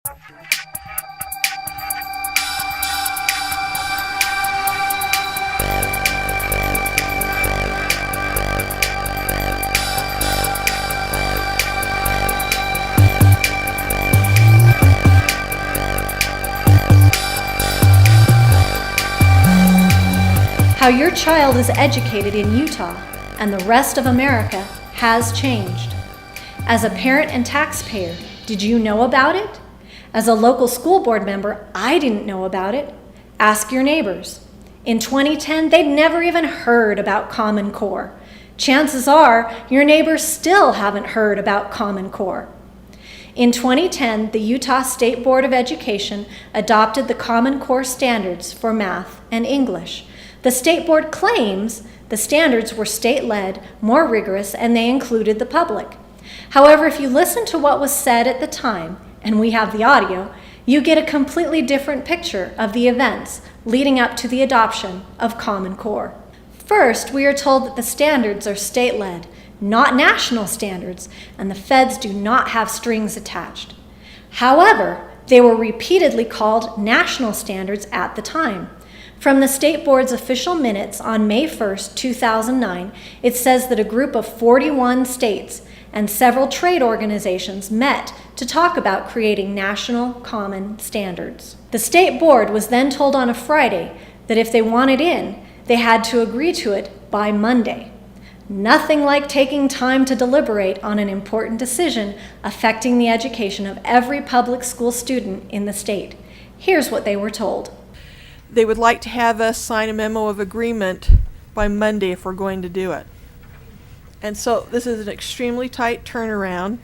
How your child is educated in Utah and the rest of America has changed. As a parent and taxpayer, did you know about it? As a local school board member, I didn't know about it. Ask your neighbors. In 2010, they'd never even heard about Common Core. Chances are your neighbors still haven't heard about Common Core. In 2010, the Utah State Board of Education adopted the Common Core standards for math and English. The state board claims the standards were state-led, more rigorous, and they included the public. However, if you listen to what was said at the time, and we have the audio, you get a completely different picture of the events leading up to the adoption of Common Core. First, we are told that the standards are state-led, not national standards, and the feds do not have strings attached. However, they were repeatedly called national standards at the time. From the State Board's official minutes on May 1st, 2009, it says that a group of 41 states and several trade organizations met to talk about creating national common standards. The State Board was then told on a Friday that if they wanted in, they had to agree to it by Monday. Nothing like taking time to deliberate on an important decision affecting the education of every public school student in the state. Here's what they were told. They would like to have us sign a memo of agreement by Monday if we're going to do it. And so this is an extremely tight turnaround.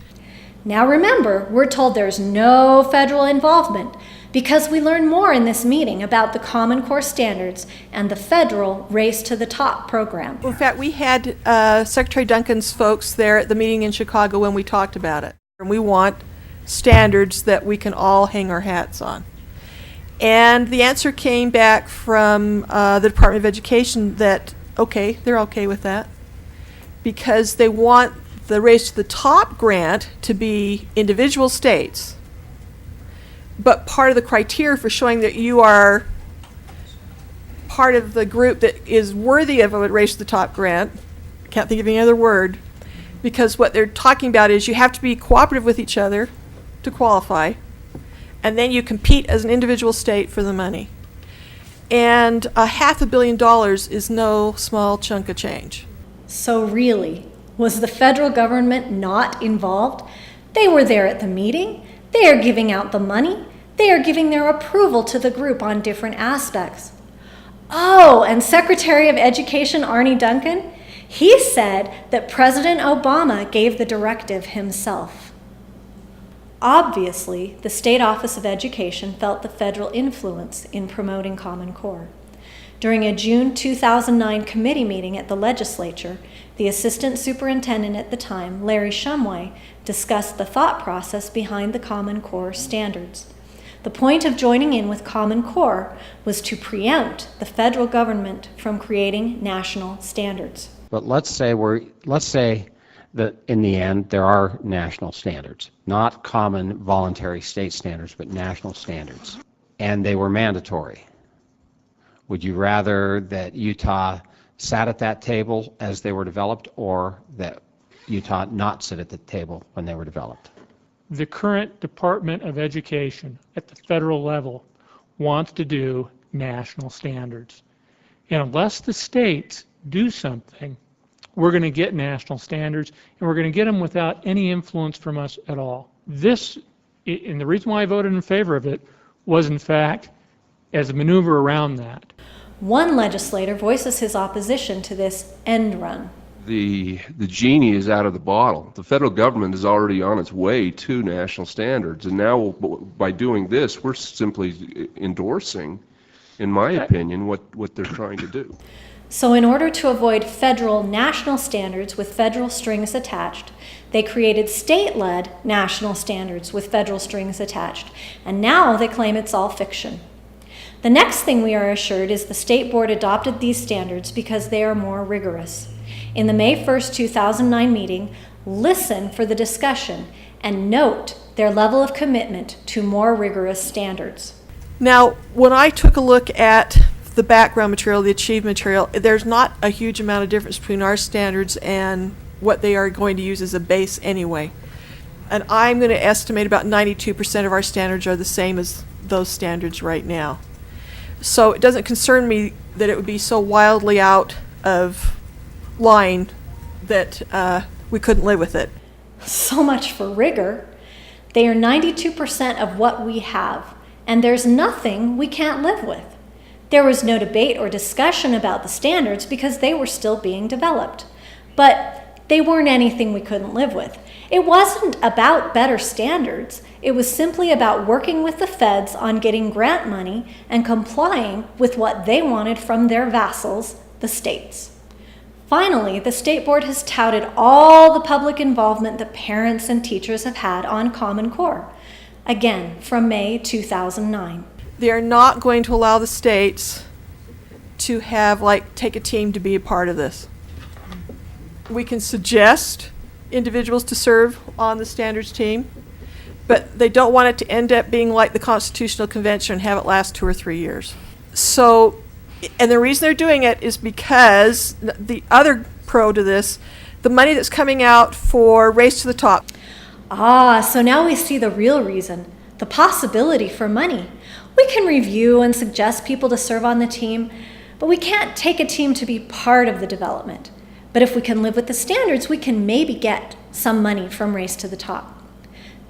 Now remember, we're told there's no federal involvement because we learn more in this meeting about the Common Core standards and the federal Race to the Top program. In fact, we had Secretary Duncan's folks there at the meeting in Chicago when we talked about it. And we want standards that we can all hang our hats on. And the answer came back from the Department of Education that, okay, they're okay with that because they want the Race to the Top grant to be individual states. But part of the criteria for showing that you are part of the group that is worthy of a Race to the Top grant, can't think of any other word, because what they're talking about is you have to be cooperative with each other to qualify. And then you compete as an individual state for the money. And $500 million is no small chunk of change. So really, was the federal government not involved? They were there at the meeting. They are giving out the money. They are giving their approval to the group on different aspects. Oh, and Secretary of Education Arne Duncan, he said that President Obama gave the directive himself. Obviously, the State Office of Education felt the federal influence in promoting Common Core. During a June 2009 committee meeting at the legislature, the assistant superintendent at the time, Larry Shumway, discussed the thought process behind the Common Core standards. The point of joining in with Common Core was to preempt the federal government from creating national standards. But let's say that in the end there are national standards, not common voluntary state standards, but national standards, and they were mandatory. Would you rather that Utah sat at that table as they were developed, or that Utah not sit at the table when they were developed? The current Department of Education at the federal level wants to do national standards. And unless the states do something, we're going to get national standards, and we're going to get them without any influence from us at all. This, and the reason why I voted in favor of it, was in fact as a maneuver around that. One legislator voices his opposition to this end run. The genie is out of the bottle. The federal government is already on its way to national standards, and now by doing this, we're simply endorsing, in my opinion, what they're trying to do. So in order to avoid federal national standards with federal strings attached, they created state-led national standards with federal strings attached, and now they claim it's all fiction. The next thing we are assured is the State Board adopted these standards because they are more rigorous. In the May 1st, 2009 meeting, listen for the discussion and note their level of commitment to more rigorous standards. Now, when I took a look at the background material, the achievement material, there's not a huge amount of difference between our standards and what they are going to use as a base anyway. And I'm going to estimate about 92% of our standards are the same as those standards right now. So it doesn't concern me that it would be so wildly out of line that we couldn't live with it. So much for rigor. They are 92% of what we have, and there's nothing we can't live with. There was no debate or discussion about the standards because they were still being developed. But they weren't anything we couldn't live with. It wasn't about better standards. It was simply about working with the feds on getting grant money and complying with what they wanted from their vassals, the states. Finally, the State Board has touted all the public involvement that parents and teachers have had on Common Core, again from May 2009. They are not going to allow the states to have, take a team to be a part of this. We can suggest individuals to serve on the standards team, but they don't want it to end up being like the Constitutional Convention and have it last 2 or 3 years. So, and the reason they're doing it is because the other pro to this, the money that's coming out for Race to the Top. So now we see the real reason, the possibility for money. We can review and suggest people to serve on the team, but we can't take a team to be part of the development. But if we can live with the standards, we can maybe get some money from Race to the Top.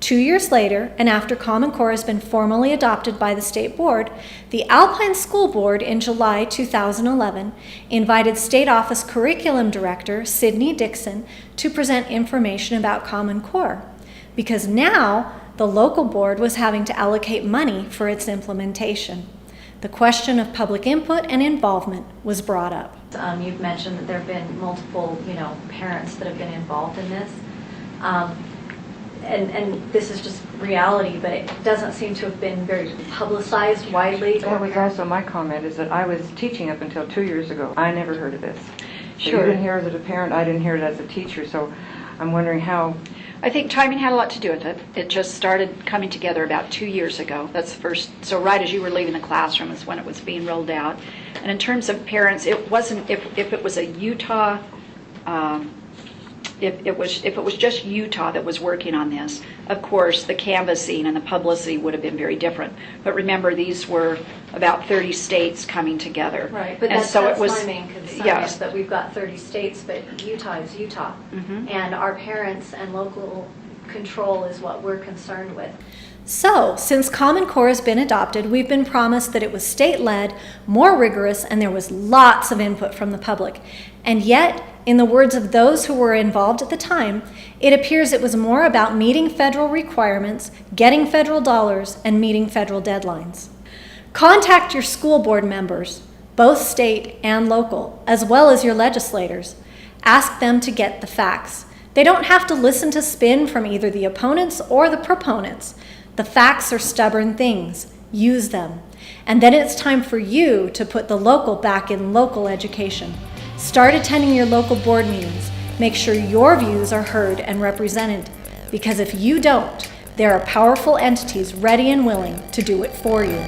2 years later, and after Common Core has been formally adopted by the State Board, the Alpine School Board in July 2011 invited State Office Curriculum Director Sydney Dixon to present information about Common Core, because now the local board was having to allocate money for its implementation. The question of public input and involvement was brought up. You've mentioned that there have been multiple, parents that have been involved in this. And this is just reality, but it doesn't seem to have been very publicized widely. That was also my comment, is that I was teaching up until 2 years ago. I never heard of this. So Sure. You didn't hear it as a parent, I didn't hear it as a teacher, so I'm wondering how. I think timing had a lot to do with it. It just started coming together about 2 years ago. That's the first, so right as you were leaving the classroom is when it was being rolled out. And in terms of parents, it wasn't, if it was a Utah, if it was just Utah that was working on this, of course, the canvassing and the publicity would have been very different. But remember, these were about 30 states coming together. Right, but and that's my main concern, yes. is that we've got 30 states, but Utah is Utah. And our parents and local control is what we're concerned with. So, since Common Core has been adopted, we've been promised that it was state-led, more rigorous, and there was lots of input from the public. And yet, in the words of those who were involved at the time, it appears it was more about meeting federal requirements, getting federal dollars, and meeting federal deadlines. Contact your school board members, both state and local, as well as your legislators. Ask them to get the facts. They don't have to listen to spin from either the opponents or the proponents. The facts are stubborn things. Use them. And then it's time for you to put the local back in local education. Start attending your local board meetings. Make sure your views are heard and represented. Because if you don't, there are powerful entities ready and willing to do it for you.